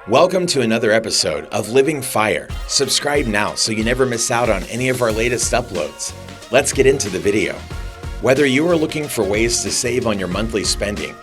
Welcome to another episode of Living Fire. Subscribe now so you never miss out on any of our latest uploads. Let's get into the video. Whether you are looking for ways to save on your monthly spending,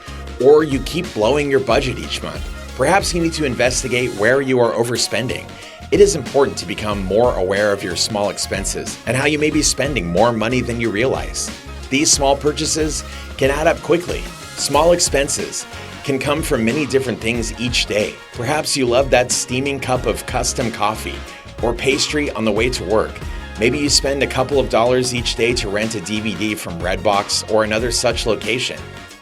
or you keep blowing your budget each month, perhaps you need to investigate where you are overspending. It is important to become more aware of your small expenses and how you may be spending more money than you realize. These small purchases can add up quickly. Small expenses can come from many different things each day. Perhaps you love that steaming cup of custom coffee or pastry on the way to work. Maybe you spend a couple of dollars each day to rent a DVD from Redbox or another such location.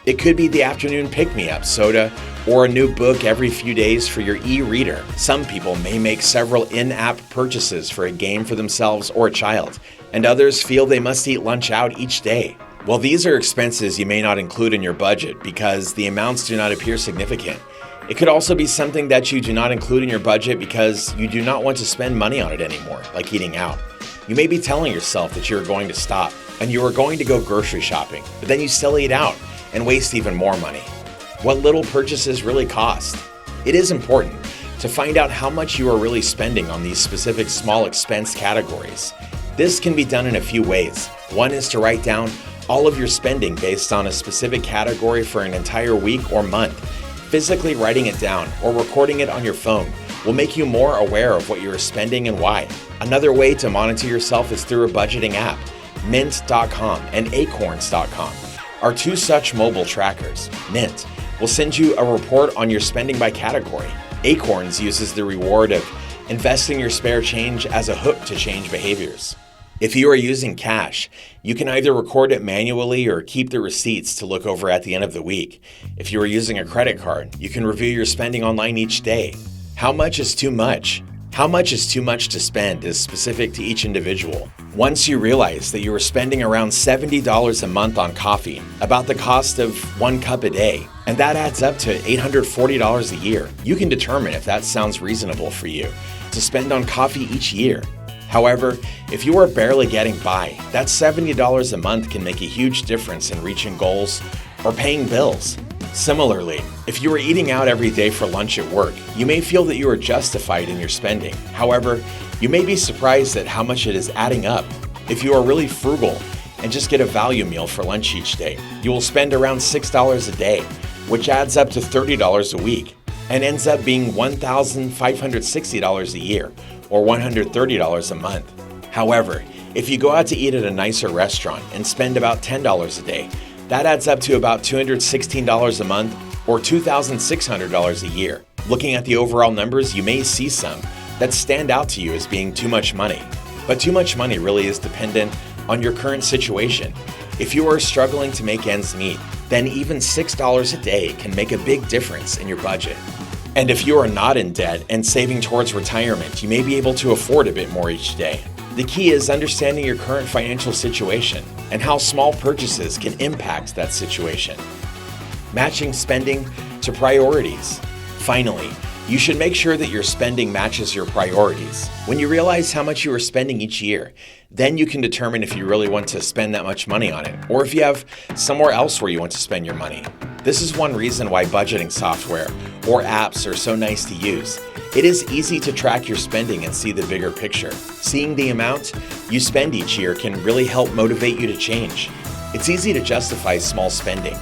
It could be the afternoon pick-me-up soda or a new book every few days for your e-reader. Some people may make several in-app purchases for a game for themselves or a child, and others feel they must eat lunch out each day. Well, these are expenses you may not include in your budget because the amounts do not appear significant. It could also be something that you do not include in your budget because you do not want to spend money on it anymore, like eating out. You may be telling yourself that you are going to stop and you are going to go grocery shopping, but then you still eat out and waste even more money. What little purchases really cost? It is important to find out how much you are really spending on these specific small expense categories. This can be done in a few ways. One is to write down all of your spending based on a specific category for an entire week or month. Physically writing it down or recording it on your phone will make you more aware of what you are spending and why. Another way to monitor yourself is through a budgeting app. Mint.com and acorns.com are two such mobile trackers. Mint will send you a report on your spending by category. Acorns uses the reward of investing your spare change as a hook to change behaviors. If you are using cash, you can either record it manually or keep the receipts to look over at the end of the week. If you are using a credit card, you can review your spending online each day. How much is too much? How much is too much to spend is specific to each individual. Once you realize that you are spending around $70 a month on coffee, about the cost of 1 cup a day, and that adds up to $840 a year, you can determine if that sounds reasonable for you to spend on coffee each year. However, if you are barely getting by, that $70 a month can make a huge difference in reaching goals or paying bills. Similarly, if you are eating out every day for lunch at work, you may feel that you are justified in your spending. However, you may be surprised at how much it is adding up. If you are really frugal and just get a value meal for lunch each day, you will spend around $6 a day, which adds up to $30 a week and ends up being $1,560 a year, or $130 a month. However, if you go out to eat at a nicer restaurant and spend about $10 a day, that adds up to about $216 a month, or $2,600 a year. Looking at the overall numbers, you may see some that stand out to you as being too much money. But too much money really is dependent on your current situation. If you are struggling to make ends meet, then even $6 a day can make a big difference in your budget. And if you are not in debt and saving towards retirement, you may be able to afford a bit more each day. The key is understanding your current financial situation and how small purchases can impact that situation. Matching spending to priorities. Finally, you should make sure that your spending matches your priorities. When you realize how much you are spending each year, then you can determine if you really want to spend that much money on it, or if you have somewhere else where you want to spend your money. This is one reason why budgeting software or apps are so nice to use. It is easy to track your spending and see the bigger picture. Seeing the amount you spend each year can really help motivate you to change. It's easy to justify small spending.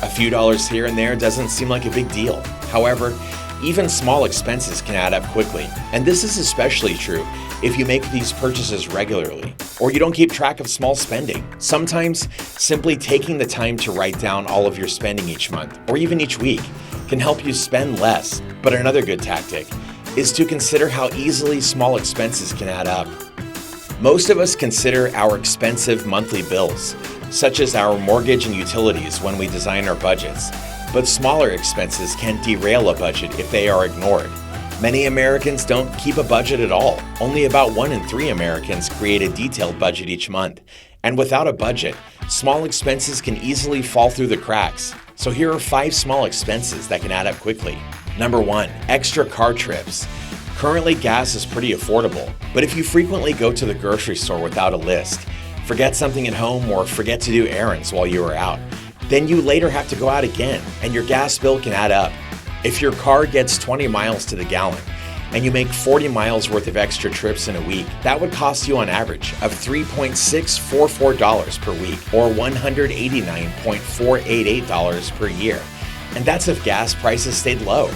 A few dollars here and there doesn't seem like a big deal. However, even small expenses can add up quickly, and this is especially true if you make these purchases regularly, or you don't keep track of small spending. Sometimes, simply taking the time to write down all of your spending each month, or even each week, can help you spend less. But another good tactic is to consider how easily small expenses can add up. Most of us consider our expensive monthly bills, such as our mortgage and utilities, when we design our budgets. But smaller expenses can derail a budget if they are ignored. Many Americans don't keep a budget at all. Only about 1 in 3 Americans create a detailed budget each month. And without a budget, small expenses can easily fall through the cracks. So here are 5 small expenses that can add up quickly. Number 1, extra car trips. Currently, gas is pretty affordable, but if you frequently go to the grocery store without a list, forget something at home, or forget to do errands while you are out, then you later have to go out again, and your gas bill can add up. If your car gets 20 miles to the gallon and you make 40 miles worth of extra trips in a week, that would cost you an average of $3.644 per week, or $189.488 per year. And that's if gas prices stayed low.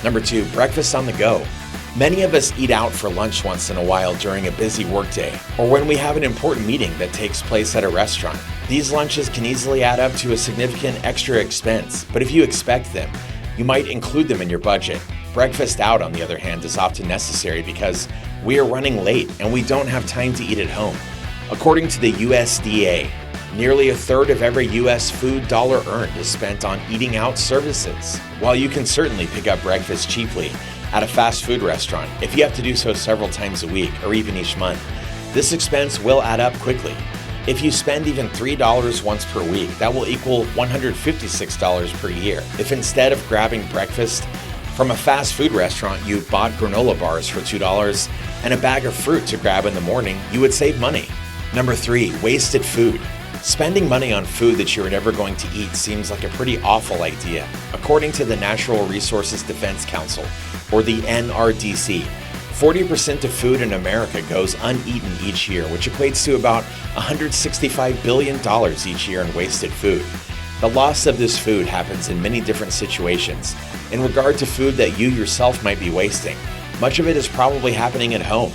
Number 2, breakfast on the go. Many of us eat out for lunch once in a while during a busy workday, or when we have an important meeting that takes place at a restaurant. These lunches can easily add up to a significant extra expense, but if you expect them, you might include them in your budget. Breakfast out, on the other hand, is often necessary because we are running late and we don't have time to eat at home. According to the USDA, nearly a third of every U.S. food dollar earned is spent on eating out services. While you can certainly pick up breakfast cheaply at a fast food restaurant, if you have to do so several times a week or even each month, this expense will add up quickly. If you spend even $3 once per week, that will equal $156 per year. If instead of grabbing breakfast from a fast food restaurant, you bought granola bars for $2 and a bag of fruit to grab in the morning, you would save money. Number 3, wasted food. Spending money on food that you are never going to eat seems like a pretty awful idea. According to the Natural Resources Defense Council, or the NRDC, 40% of food in America goes uneaten each year, which equates to about $165 billion each year in wasted food. The loss of this food happens in many different situations. In regard to food that you yourself might be wasting, much of it is probably happening at home.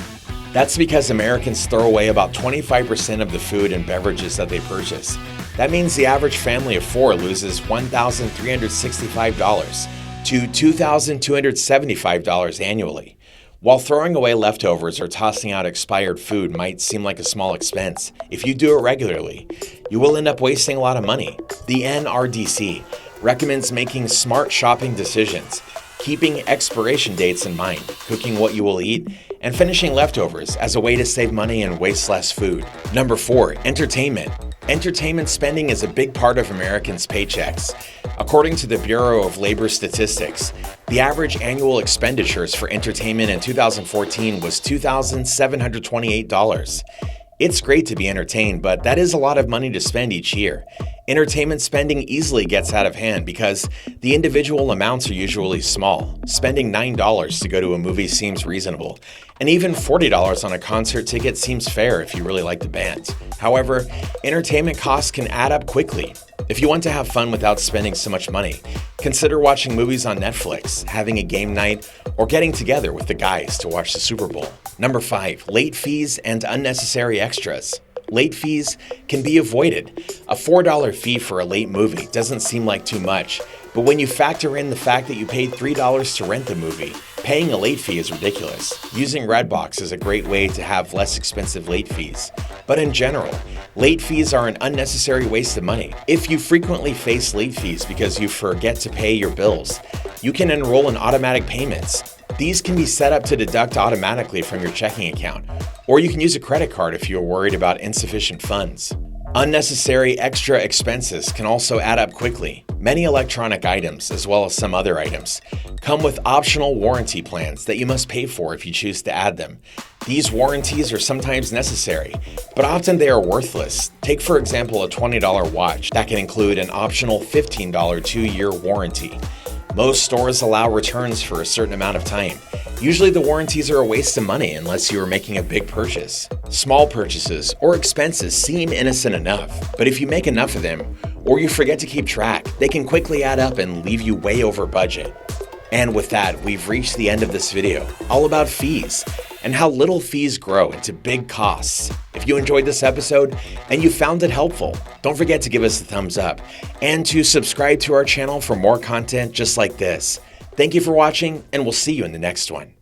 That's because Americans throw away about 25% of the food and beverages that they purchase. That means the average family of 4 loses $1,365 to $2,275 annually. While throwing away leftovers or tossing out expired food might seem like a small expense, if you do it regularly, you will end up wasting a lot of money. The NRDC recommends making smart shopping decisions, keeping expiration dates in mind, cooking what you will eat, and finishing leftovers as a way to save money and waste less food. Number 4, entertainment. Entertainment spending is a big part of Americans' paychecks. According to the Bureau of Labor Statistics, the average annual expenditures for entertainment in 2014 was $2,728. It's great to be entertained, but that is a lot of money to spend each year. Entertainment spending easily gets out of hand because the individual amounts are usually small. Spending $9 to go to a movie seems reasonable, and even $40 on a concert ticket seems fair if you really like the band. However, entertainment costs can add up quickly. If you want to have fun without spending so much money, consider watching movies on Netflix, having a game night, or getting together with the guys to watch the Super Bowl. Number 5, late fees and unnecessary extras. Late fees can be avoided. A $4 fee for a late movie doesn't seem like too much, but when you factor in the fact that you paid $3 to rent the movie, paying a late fee is ridiculous. Using Redbox is a great way to have less expensive late fees. But in general, late fees are an unnecessary waste of money. If you frequently face late fees because you forget to pay your bills, you can enroll in automatic payments. These can be set up to deduct automatically from your checking account, or you can use a credit card if you are worried about insufficient funds. Unnecessary extra expenses can also add up quickly. Many electronic items, as well as some other items, come with optional warranty plans that you must pay for if you choose to add them. These warranties are sometimes necessary, but often they are worthless. Take, for example, a $20 watch that can include an optional $15 2-year warranty. Most stores allow returns for a certain amount of time. Usually the warranties are a waste of money unless you are making a big purchase. Small purchases or expenses seem innocent enough, but if you make enough of them, or you forget to keep track, they can quickly add up and leave you way over budget. And with that, we've reached the end of this video, all about fees and how little fees grow into big costs. If you enjoyed this episode and you found it helpful, don't forget to give us a thumbs up and to subscribe to our channel for more content just like this. Thank you for watching, and we'll see you in the next one.